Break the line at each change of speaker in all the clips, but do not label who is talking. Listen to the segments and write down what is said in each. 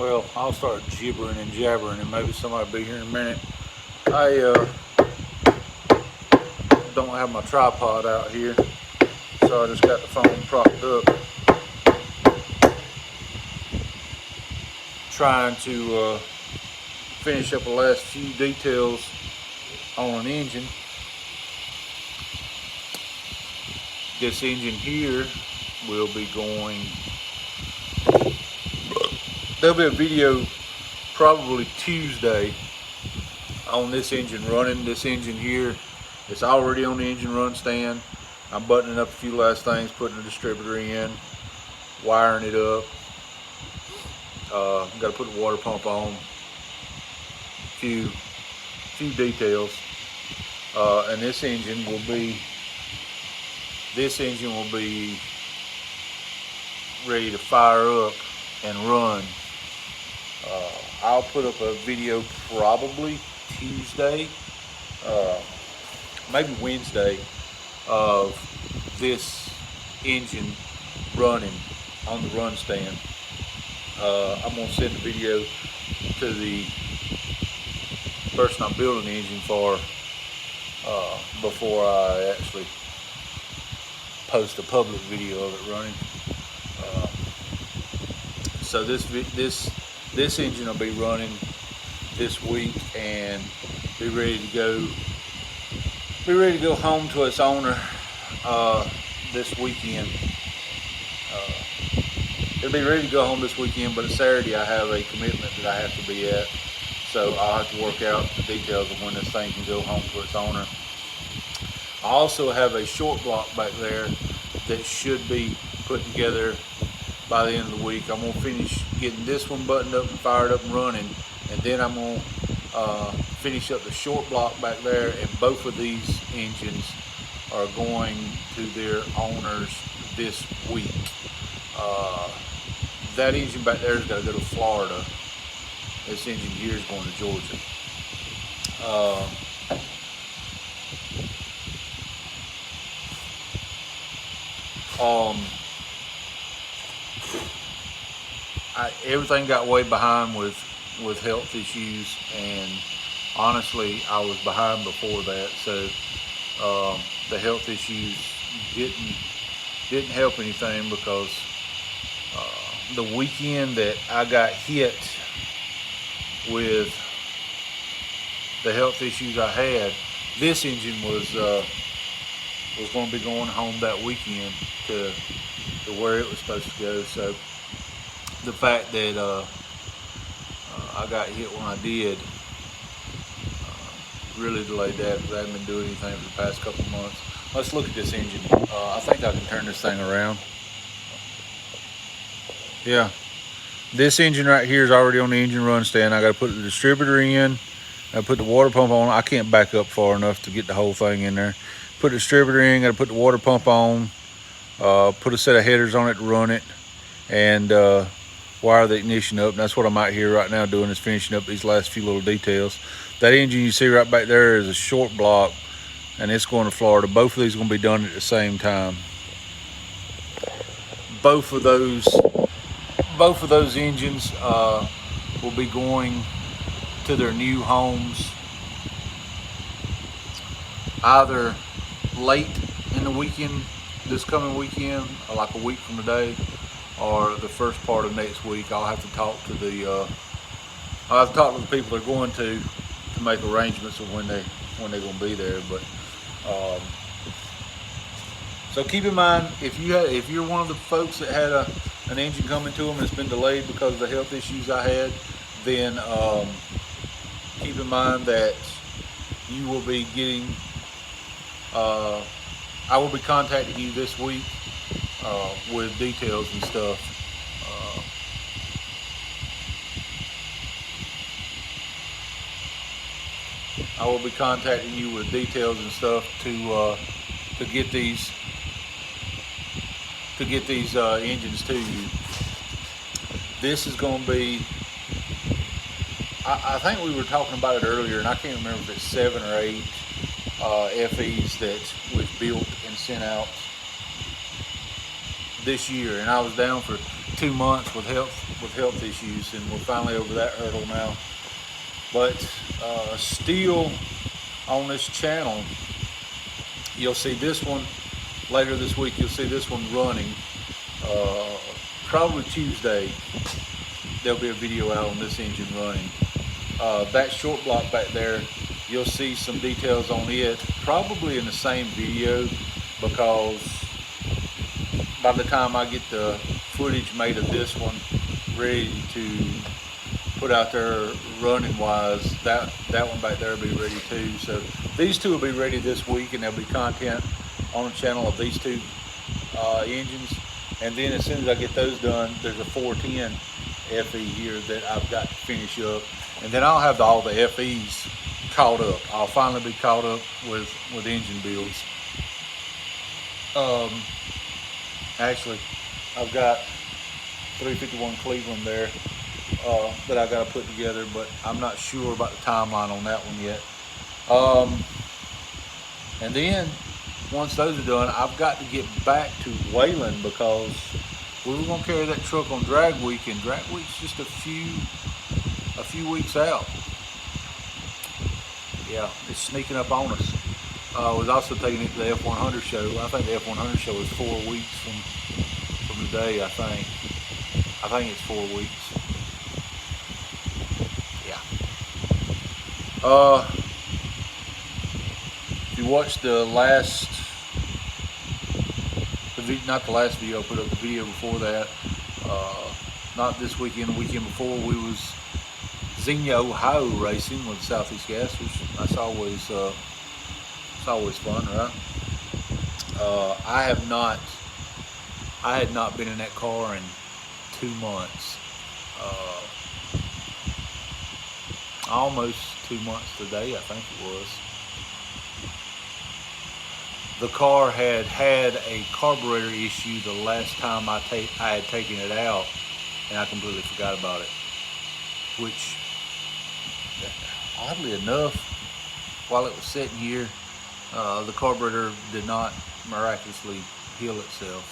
Well, I'll start gibbering and jabbering, and maybe somebody will be here in a minute. I don't have my tripod out here, so I just got the phone propped up, trying to finish up the last few details on an engine. This engine here will be going, there'll be a video probably Tuesday on this engine running. This engine here, it's already on the engine run stand. I'm buttoning up a few last things, putting the distributor in, wiring it up. Got to put the water pump on, few details, and this engine will be ready to fire up and run. I'll put up a video probably Tuesday, maybe Wednesday, of this engine running on the run stand. I'm going to send the video to the person I'm building the engine for before I actually post a public video of it running. So this engine will be running this week and be ready to go home to its owner this weekend. It'll be ready to go home this weekend, but Saturday I have a commitment that I have to be at, so I'll have to work out the details of when this thing can go home to its owner. I also have a short block back there that should be put together by the end of the week. I'm going to finish getting this one buttoned up and fired up and running, and then I'm going to finish up the short block back there, and both of these engines are going to their owners this week. That engine back there is going to go to Florida. This engine here is going to Georgia. Everything got way behind with health issues, and honestly I was behind before that, so the health issues didn't help anything, because the weekend that I got hit with the health issues I had, this engine was going to be going home that weekend to where it was supposed to go. So the fact that I got hit when I did really delayed that, because I haven't been doing anything for the past couple of months. Let's look at this engine. I think I can turn this thing around. Yeah, this engine right here is already on the engine run stand. I got to put the distributor in. I put the water pump on. I can't back up far enough to get the whole thing in there. Put the distributor in. Got to put the water pump on. Put a set of headers on it to run it, and wire the ignition up. And that's what I'm out here right now doing, is finishing up these last few little details. That engine you see right back there is a short block, and it's going to Florida. Both of these are going to be done at the same time. Both of those engines will be going to their new homes either late in the weekend, this coming weekend, like a week from today, or the first part of next week. I'll have to talk to the people they're going to make arrangements of when they're going to be there. But so keep in mind, if you're one of the folks that had an engine coming to them and it's been delayed because of the health issues I had, then keep in mind that you will be getting, I will be contacting you this week with details and stuff. I will be contacting you with details and stuff to get these engines to you. This is going to be, I think we were talking about it earlier, and I can't remember if it's 7 or 8 FEs that we've built and sent out this year, and I was down for 2 months with health issues, and we're finally over that hurdle now. But still on this channel, you'll see this one later this week. You'll see this one running. Probably Tuesday, there'll be a video out on this engine running. That short block back there, you'll see some details on it, probably in the same video, because by the time I get the footage made of this one ready to put out there running wise, that one back there will be ready too. So these two will be ready this week, and there'll be content on the channel of these two engines. And then as soon as I get those done, there's a 410 FE here that I've got to finish up, and then I'll have all the FEs caught up. I'll finally be caught up with engine builds. Actually, I've got 351 Cleveland there that I got to put together, but I'm not sure about the timeline on that one yet. And then once those are done, I've got to get back to Wayland, because we were going to carry that truck on drag week, and drag week's just a few weeks out. Yeah, it's sneaking up on us. I was also taking it to the F100 show. I think the F100 show is 4 weeks from today. I think it's 4 weeks. Yeah. If you watched the last, not the last video, I put up the video before that. Not this weekend, the weekend before, we was Xenia, Ohio racing with Southeast Gas, which that's always it's always fun, right? I had not been in that car in 2 months. Almost 2 months today, I think it was. The car had a carburetor issue the last time I had taken it out, and I completely forgot about it. Which, oddly enough, while it was sitting here, the carburetor did not miraculously heal itself.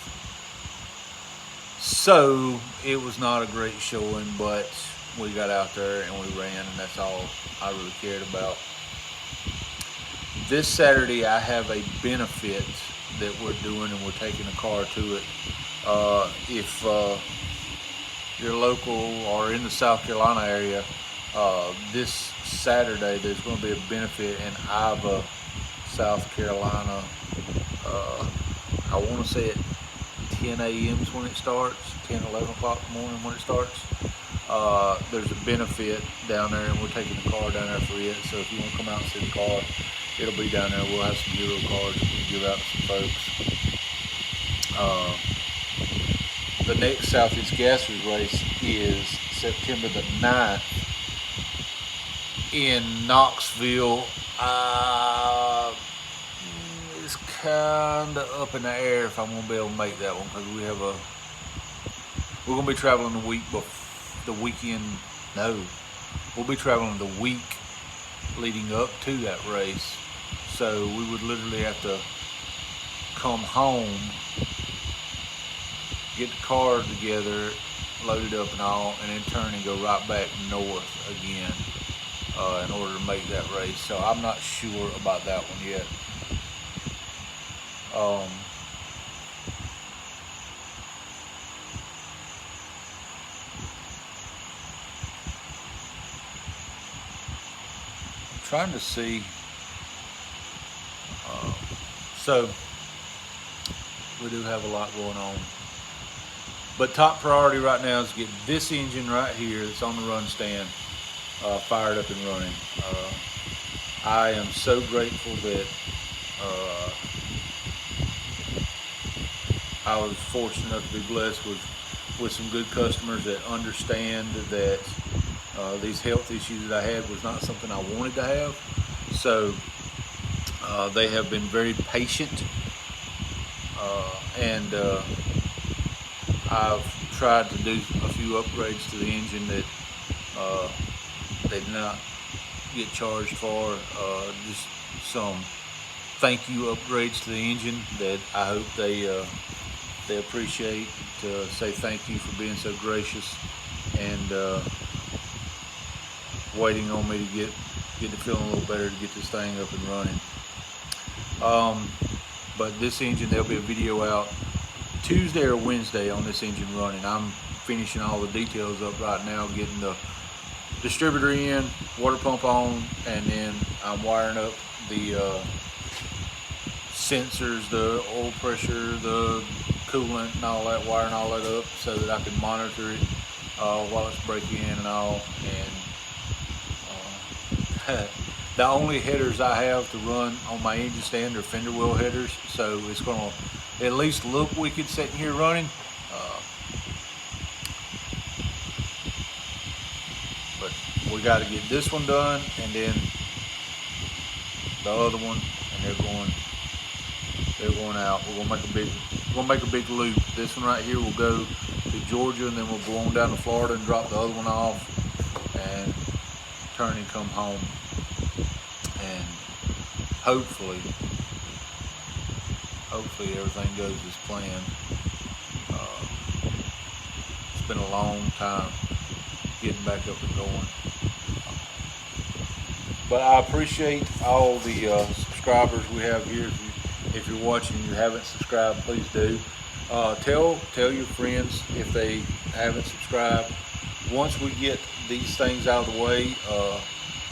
So it was not a great showing, but we got out there and we ran, and that's all I really cared about. This Saturday I have a benefit that we're doing, and we're taking a car to it. If you're local or in the South Carolina area, this Saturday there's going to be a benefit in Ivor, South Carolina. I want to say at 10 a.m. is when it starts, 10, 11 o'clock in the morning when it starts. There's a benefit down there, and we're taking the car down there for it. So if you want to come out and see the car, it'll be down there. We'll have some Euro cards that we can give out to some folks. The next Southeast Gassers race is September the 9th in Knoxville. It's kind of up in the air if I'm going to be able to make that one, because we're going to be traveling the week we'll be traveling the week leading up to that race. So we would literally have to come home, get the car together, load it up and all, and then turn and go right back north again in order to make that race. So I'm not sure about that one yet. I'm trying to see. So we do have a lot going on, but top priority right now is to get this engine right here that's on the run stand fired up and running. I am so grateful that I was fortunate enough to be blessed with some good customers that understand that these health issues that I had was not something I wanted to have. So they have been very patient, and I've tried to do a few upgrades to the engine that they did not get charged for. Just some thank you upgrades to the engine that I hope they appreciate. to say thank you for being so gracious and waiting on me to get to feeling a little better to get this thing up and running. But this engine, there'll be a video out Tuesday or Wednesday on this engine running. I'm finishing all the details up right now, getting the distributor in, water pump on, and then I'm wiring up the sensors, the oil pressure, the coolant, and all that, wiring all that up so that I can monitor it while it's breaking in and all. And the only headers I have to run on my engine stand are fender well headers, so it's going to at least look wicked sitting here running. But we got to get this one done, and then the other one, and they're going out. We're gonna make a big loop. This one right here will go to Georgia, and then we'll go on down to Florida and drop the other one off and turn and come home. And hopefully everything goes as planned. It's been a long time getting back up and going. But I appreciate all the subscribers we have here. If you're watching and you haven't subscribed, please do. Tell your friends if they haven't subscribed. Once we get these things out of the way,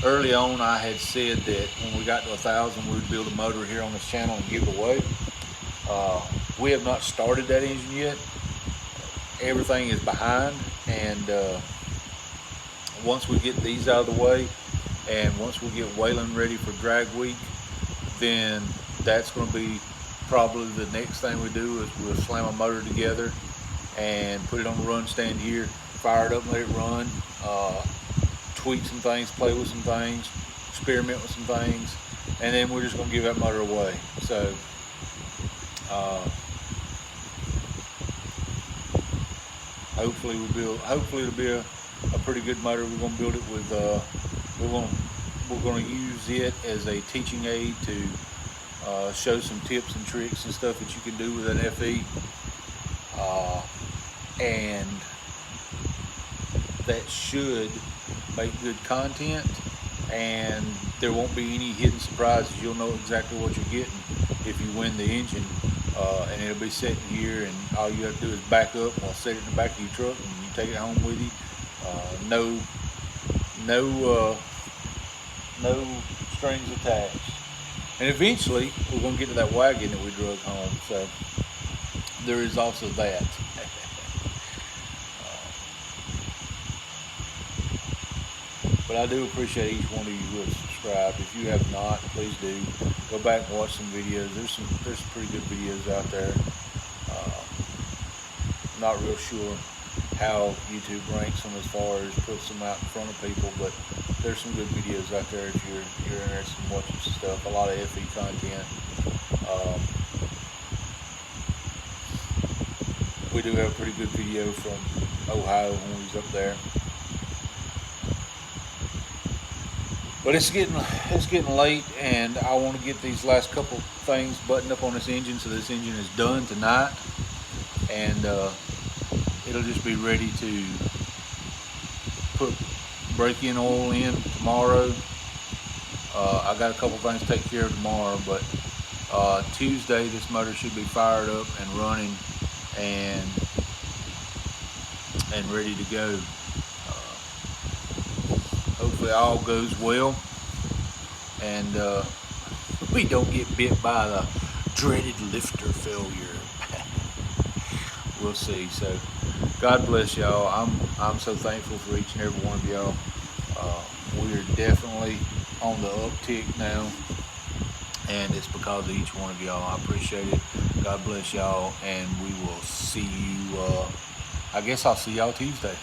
early on I had said that when we got to 1,000 we would build a motor here on this channel and give it away. We have not started that engine yet. Everything is behind, and once we get these out of the way, and once we get Wayland ready for drag week, then that's going to be probably the next thing we do. Is we'll slam a motor together and put it on the run stand here, fire it up and let it run, tweak some things, play with some things, experiment with some things, and then we're just going to give that motor away. So hopefully it'll be a pretty good motor. We're going to build it with we're going to use it as a teaching aid to show some tips and tricks and stuff that you can do with an FE, and that should make good content, and there won't be any hidden surprises. You'll know exactly what you're getting if you win the engine, and it'll be sitting here, and all you have to do is back up, and I'll set it in the back of your truck, and you take it home with you. No strings attached. And eventually we're going to get to that wagon that we drug home, so there is also that. But I do appreciate each one of you who have subscribed. If you have not, please do go back and watch some videos. There's some pretty good videos out there. Not real sure how YouTube ranks them as far as puts them out in front of people, but there's some good videos out there if you're interested in watching some stuff. A lot of FE content. We do have a pretty good video from Ohio when he's up there. But it's getting late, and I want to get these last couple things buttoned up on this engine, so this engine is done tonight, and it'll just be ready to put break-in oil in tomorrow. I got a couple things to take care of tomorrow, but Tuesday this motor should be fired up and running and ready to go. Hopefully all goes well, and we don't get bit by the dreaded lifter failure. We'll see. So God bless y'all. I'm so thankful for each and every one of y'all. We're definitely on the uptick now, and it's because of each one of y'all. I appreciate it. God bless y'all, and we will see you. I guess I'll see y'all Tuesday.